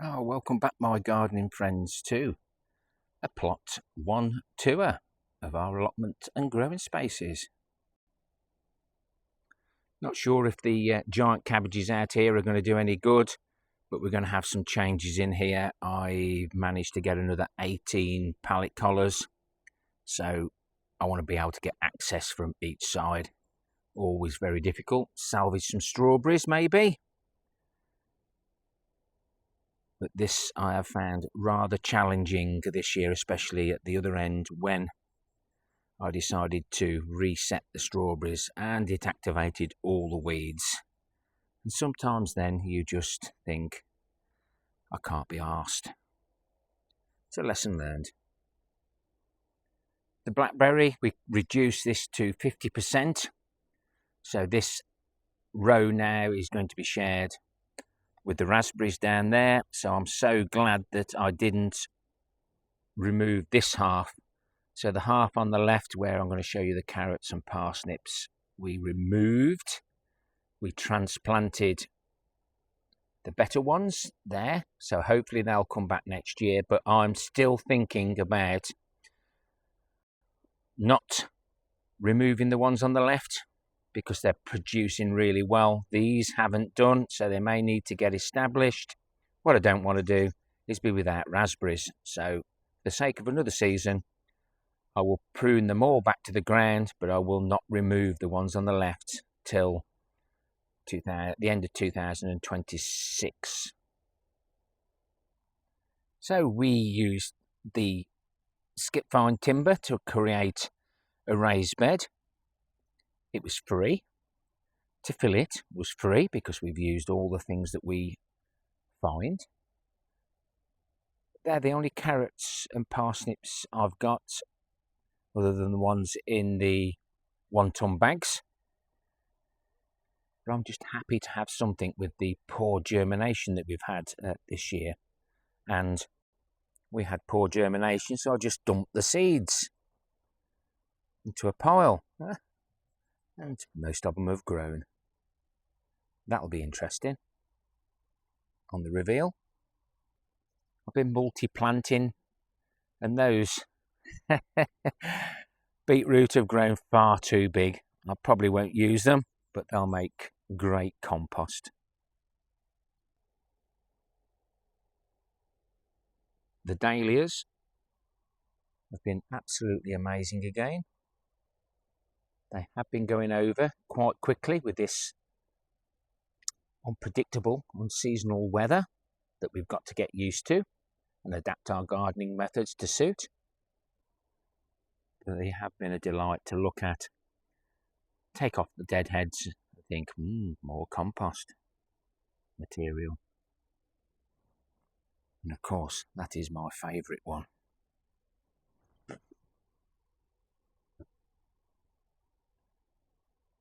Oh, welcome back, my gardening friends, to a plot one tour of our allotment and growing spaces. Not sure if the giant cabbages out here are going to do any good, but we're going to have some changes in here. I've managed to get another 18 pallet collars, so I want to be able to get access from each side. Always very difficult. Salvage some strawberries, maybe. But this I have found rather challenging this year, especially at the other end when I decided to reset the strawberries and it activated all the weeds. And sometimes then you just think, I can't be arsed. It's a lesson learned. The blackberry, we reduced this to 50%. So this row now is going to be shared with the raspberries down there. So I'm so glad that I didn't remove this half. So the half on the left where I'm going to show you the carrots and parsnips, we removed. We transplanted the better ones there. So hopefully they'll come back next year. But I'm still thinking about not removing the ones on the left because they're producing really well. These haven't done, so they may need to get established. What I don't want to do is be without raspberries. So for the sake of another season, I will prune them all back to the ground, but I will not remove the ones on the left till the end of 2026. So we used the skip vine timber to create a raised bed. It was free. To fill it was free because we've used all the things that we find. They're the only carrots and parsnips I've got, other than the ones in the 1 ton bags. But I'm just happy to have something with the poor germination that we've had this year. And we had poor germination, so I just dumped the seeds into a pile. And most of them have grown. That'll be interesting on the reveal. I've been multi-planting, and those beetroot have grown far too big. I probably won't use them, but they'll make great compost. The dahlias have been absolutely amazing again. They have been going over quite quickly with this unpredictable, unseasonal weather that we've got to get used to and adapt our gardening methods to suit. But they have been a delight to look at. Take off the dead heads and think, more compost material. And of course, that is my favourite one.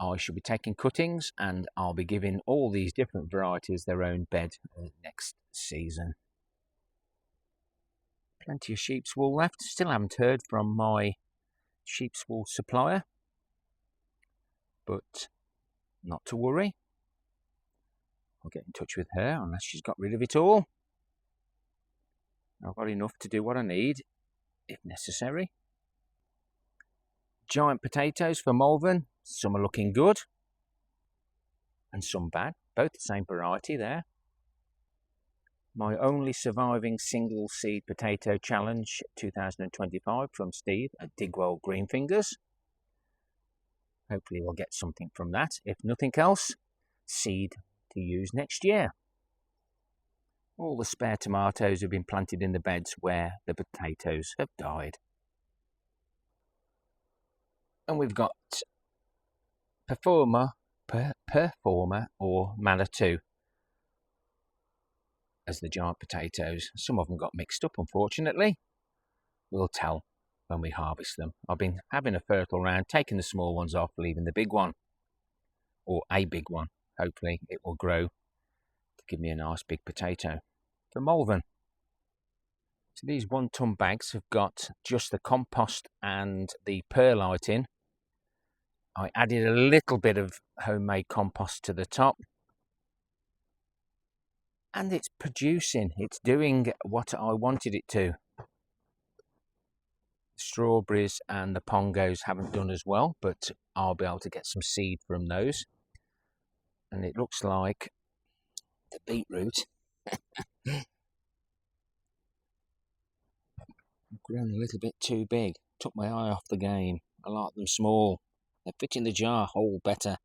I shall be taking cuttings and I'll be giving all these different varieties their own bed next season. Plenty of sheep's wool left. Still haven't heard from my sheep's wool supplier, but not to worry. I'll get in touch with her unless she's got rid of it all. I've got enough to do what I need if necessary. Giant potatoes for Malvern. Some are looking good and some bad. Both the same variety there. My only surviving single seed potato challenge 2025 from Steve at Digwell Greenfingers. Hopefully we'll get something from that. If nothing else, seed to use next year. All the spare tomatoes have been planted in the beds where the potatoes have died. And we've got Performer or Manitou as the giant potatoes. Some of them got mixed up, unfortunately. We'll tell when we harvest them. I've been having a fertile round, taking the small ones off, leaving the big one, or a big one. Hopefully it will grow to give me a nice big potato for Malvern. So these 1 ton bags have got just the compost and the perlite in. I added a little bit of homemade compost to the top. and it's producing. It's doing what I wanted it to. Strawberries and the pongos haven't done as well, but I'll be able to get some seed from those. And it looks like the beetroot grown a little bit too big. Took my eye off the game. I like them small. They fit in the jar hole better.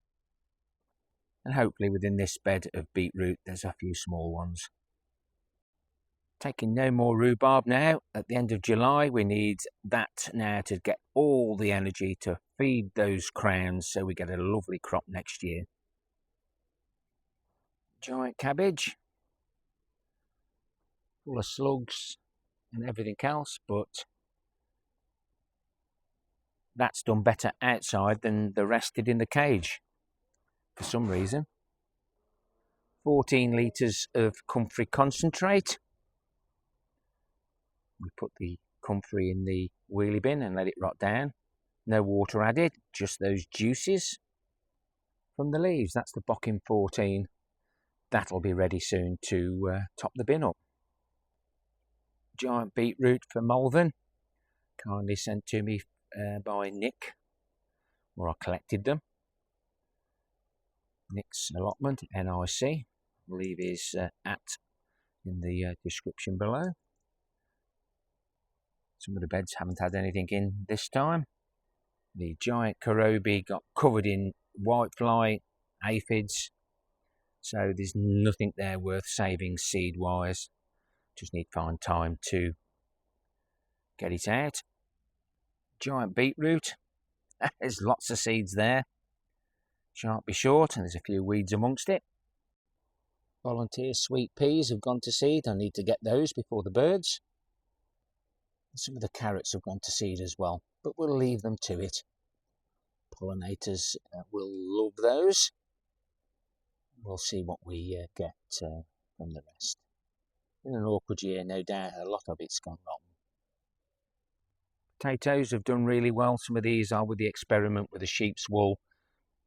And hopefully within this bed of beetroot there's a few small ones. Taking no more rhubarb now. At the end of July we need that now to get all the energy to feed those crowns so we get a lovely crop next year. Giant cabbage. Full of slugs and everything else, but that's done better outside than the rest did in the cage for some reason. 14 litres of comfrey concentrate. We put the comfrey in the wheelie bin and let it rot down. No water added, just those juices from the leaves. That's the Bocking 14. That'll be ready soon to top the bin up. Giant beetroot for Malvern, kindly sent to me by Nick, where I collected them. Nick's Allotment, NIC. I'll leave his at in the description below. Some of the beds haven't had anything in this time. The giant Karobi got covered in whitefly, aphids, so there's nothing there worth saving seed-wise. Just need to find time to get it out. Giant beetroot. There's lots of seeds there. Shan't be short, and there's a few weeds amongst it. Volunteer sweet peas have gone to seed. I need to get those before the birds. Some of the carrots have gone to seed as well, but we'll leave them to it. Pollinators will love those. We'll see what we get from the rest. In an awkward year, no doubt, a lot of it's gone wrong. Potatoes have done really well. Some of these are with the experiment with the sheep's wool,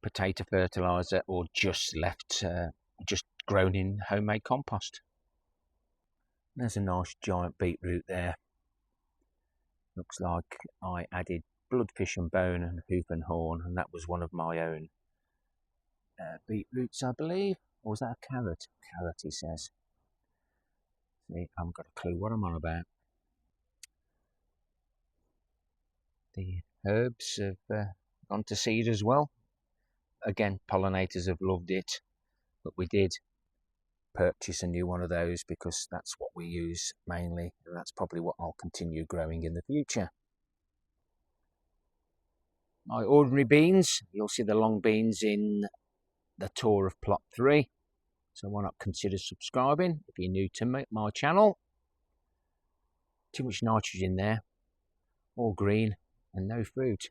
potato fertiliser, or just left, just grown in homemade compost. There's a nice giant beetroot there. Looks like I added bloodfish and bone and hoof and horn, and that was one of my own beetroots, I believe. Or was that a carrot? Carrot, he says. See, I haven't got a clue what I'm on about. The herbs have gone to seed as well. Again, pollinators have loved it, but we did purchase a new one of those because that's what we use mainly, and that's probably what I'll continue growing in the future. My ordinary beans, you'll see the long beans in the tour of plot 3, so why not consider subscribing if you're new to my channel. Too much nitrogen there, all green and no fruit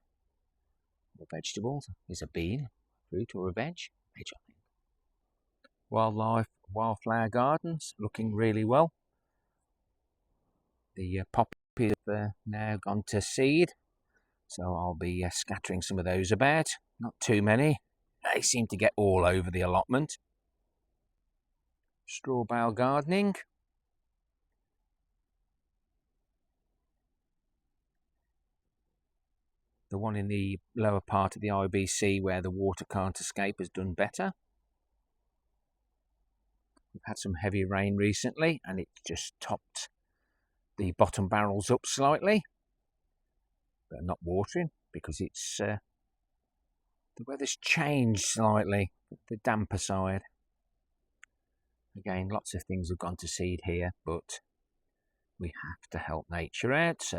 or vegetables. Is a bean fruit or a veg? Veg, I think. Wildlife, wildflower gardens looking really well. The poppies have now gone to seed, so I'll be scattering some of those about. Not too many. They seem to get all over the allotment. Straw bale gardening. The one in the lower part of the IBC where the water can't escape has done better. We've had some heavy rain recently and it just topped the bottom barrels up slightly. But not watering because it's the weather's changed slightly, the damper side. Again, lots of things have gone to seed here, but we have to help nature out, so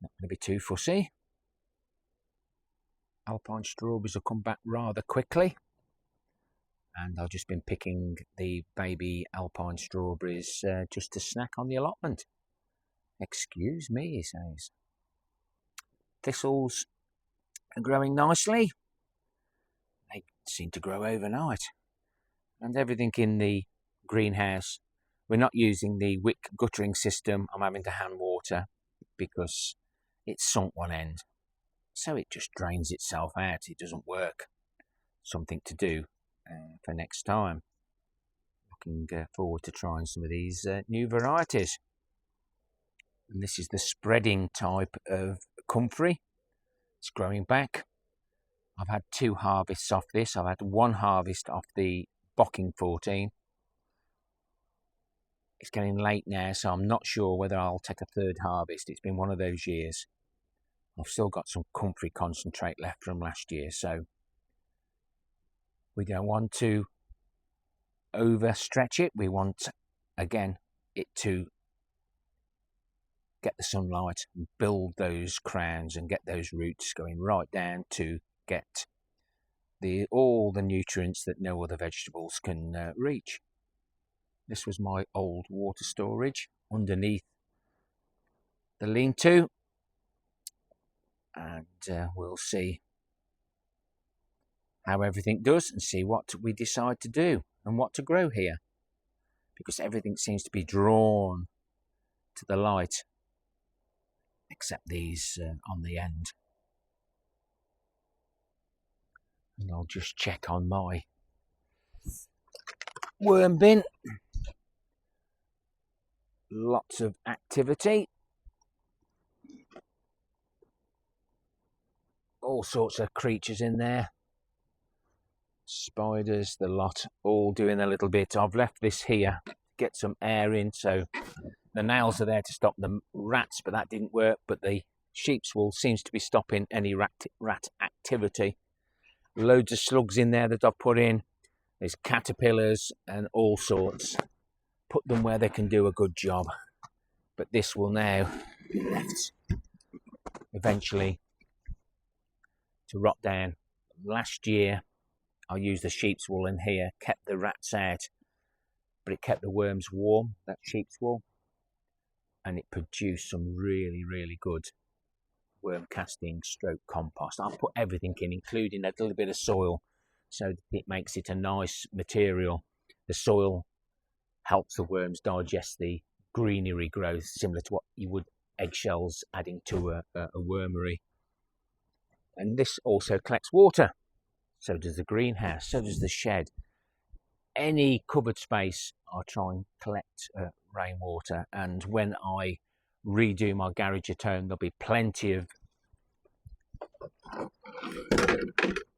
not going to be too fussy. Alpine strawberries will come back rather quickly, and I've just been picking the baby alpine strawberries just to snack on the allotment. Excuse me, he says. Thistles are growing nicely. They seem to grow overnight. And everything in the greenhouse, we're not using the wick guttering system. I'm having to hand water because it's sunk one end. So it just drains itself out. It doesn't work. Something to do for next time. looking forward to trying some of these new varieties. And this is the spreading type of comfrey. It's growing back. I've had 2 harvests off this. I've had 1 harvest off the Bocking 14. It's getting late now, so I'm not sure whether I'll take a 3rd harvest. It's been one of those years. I've still got some comfrey concentrate left from last year, so we don't want to overstretch it. We want, again, it to get the sunlight and build those crowns and get those roots going right down to get all the nutrients that no other vegetables can reach. This was my old water storage underneath the lean-to, and we'll see how everything does and see what we decide to do and what to grow here, because everything seems to be drawn to the light except these on the end. And I'll just check on my worm bin. Lots of activity. All sorts of creatures in there. Spiders, the lot, all doing a little bit. I've left this here to get some air in, so the nails are there to stop the rats, but that didn't work. But the sheep's wool seems to be stopping any rat activity. Loads of slugs in there that I've put in. There's caterpillars and all sorts. Put them where they can do a good job. But this will now be left eventually to rot down. Last year I used the sheep's wool in here, kept the rats out, but it kept the worms warm, that sheep's wool, and it produced some really, really good worm casting stroke compost. I'll put everything in, including a little bit of soil, so that it makes it a nice material. The soil helps the worms digest the greenery growth, similar to what you would eggshells adding to a wormery. And this also collects water. So does the greenhouse, so does the shed. Any covered space, I try and collect rainwater, and when I redo my garage at home, there'll be plenty of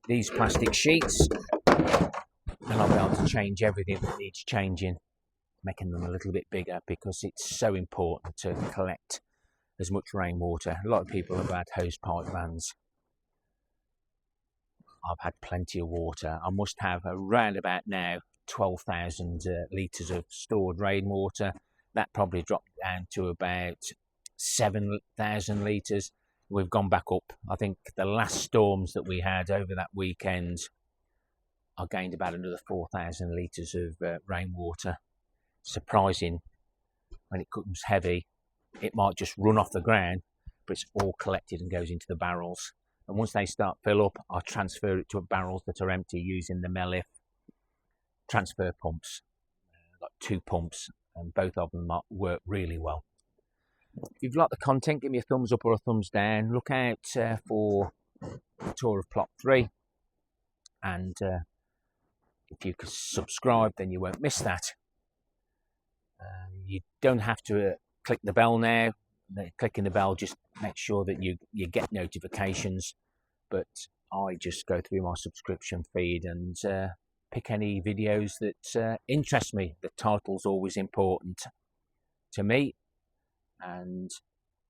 these plastic sheets, and I'll be able to change everything that needs changing, making them a little bit bigger, because it's so important to collect as much rainwater. A lot of people have had hosepipe vans. I've had plenty of water. I must have around about now 12,000 litres of stored rainwater. That probably dropped down to about 7,000 litres. We've gone back up. I think the last storms that we had over that weekend, I gained about another 4,000 litres of rainwater. Surprising, when it comes heavy, it might just run off the ground, but it's all collected and goes into the barrels. And once they start fill up, I transfer it to barrels that are empty using the Melif transfer pumps. I've got 2 pumps, and both of them work really well. If you've liked the content, give me a thumbs up or a thumbs down. Look out for a tour of plot 3, and if you could subscribe, then you won't miss that. You don't have to click the bell now. Clicking the bell just makes sure that you get notifications, but I just go through my subscription feed and pick any videos that interest me. The title's always important to me, and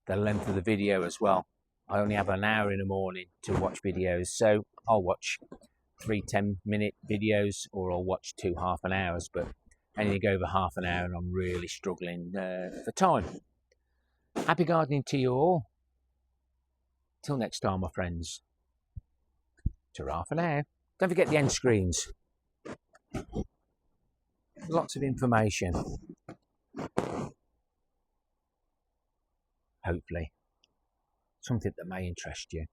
the length of the video as well. I only have an hour in the morning to watch videos, so I'll watch 3 10-minute videos, or I'll watch 2 half-an hours, but anything over half an hour and I'm really struggling for time. Happy gardening to you all. Till next time, my friends. Ta-ra for now. Don't forget the end screens. Lots of information. Hopefully. Something that may interest you.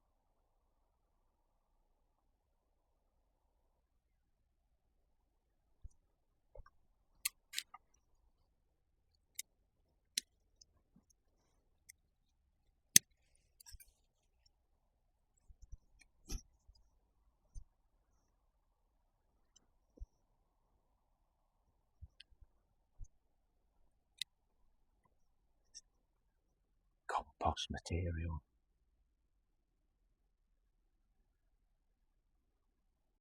compost material.